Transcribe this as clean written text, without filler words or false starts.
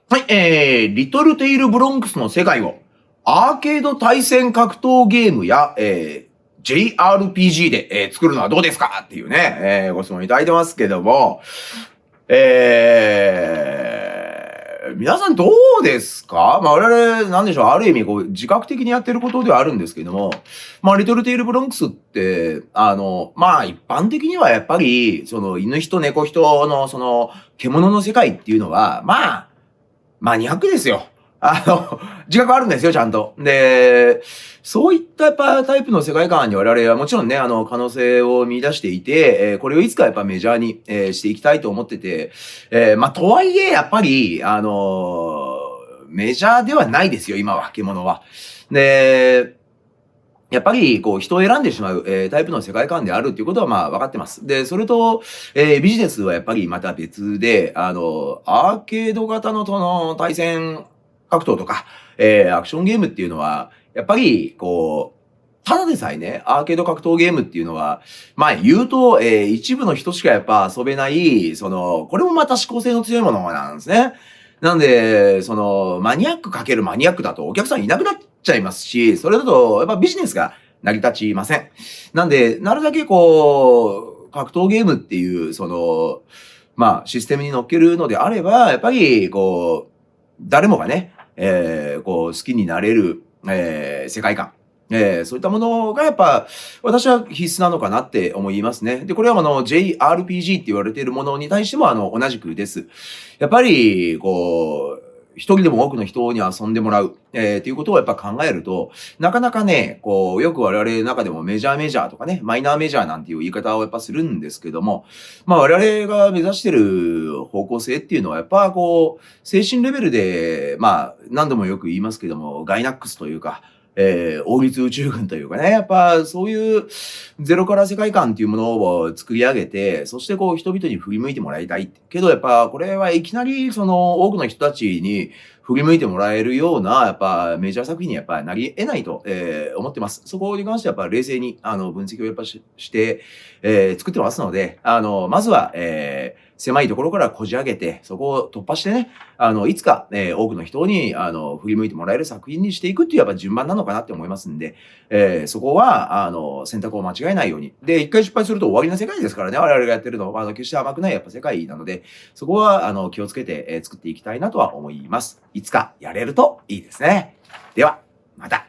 はい、リトルテイルブロンクスの世界をアーケード対戦格闘ゲームや、JRPG で、作るのはどうですかっていうね、ご質問いただいてますけども、皆さんどうですか？我々、なんでしょう、ある意味こう自覚的にやってることではあるんですけども、リトルテイルブロンクスって、一般的にはやっぱり、その犬人猫人のその獣の世界っていうのは、マニアックですよ。自覚あるんですよ、ちゃんと。で、そういったやっぱタイプの世界観に我々はもちろんね、可能性を見出していて、これをいつかやっぱメジャーに、していきたいと思ってて、とはいえ、やっぱり、メジャーではないですよ、今は、獣は。で、やっぱり、こう、人を選んでしまう、タイプの世界観であるっていうことは、分かってます。で、それと、ビジネスはやっぱりまた別で、アーケード型のその、対戦格闘とか、アクションゲームっていうのは、やっぱり、こう、ただでさえね、アーケード格闘ゲームっていうのは、言うと、一部の人しかやっぱ遊べない、その、これもまた思考性の強いものなんですね。なんで、その、マニアックかけるマニアックだとお客さんいなくなっちゃいますし、それだとやっぱビジネスが成り立ちません。なんで、なるだけこう、格闘ゲームっていう、その、システムに乗っけるのであれば、やっぱりこう、誰もがね、こう好きになれる、世界観、そういったものがやっぱ、私は必須なのかなって思いますね。で、これはJRPG って言われているものに対しても同じくです。やっぱりこう、一人でも多くの人に遊んでもらう、っていうことをやっぱ考えると、なかなかね、こう、よく我々の中でもメジャーメジャーとかね、マイナーメジャーなんていう言い方をやっぱするんですけども、我々が目指してる方向性っていうのはやっぱこう、精神レベルで、何度もよく言いますけども、ガイナックスというか、王立宇宙軍というかね、やっぱそういうゼロから世界観っていうものを作り上げて、そしてこう人々に振り向いてもらいたい。けどやっぱこれはいきなりその多くの人たちに振り向いてもらえるような、やっぱメジャー作品にやっぱなり得ないと、思ってます。そこに関してはやっぱ冷静に分析をやっぱして、作ってますので、まずは、狭いところからこじ上げて、そこを突破してね、いつか、多くの人に、振り向いてもらえる作品にしていくっていうやっぱ順番なのかなって思いますんで、そこは、選択を間違えないように。で、一回失敗すると終わりの世界ですからね、我々がやってるのは、決して甘くないやっぱ世界なので、そこは、気をつけて、作っていきたいなとは思います。いつかやれるといいですね。では、また。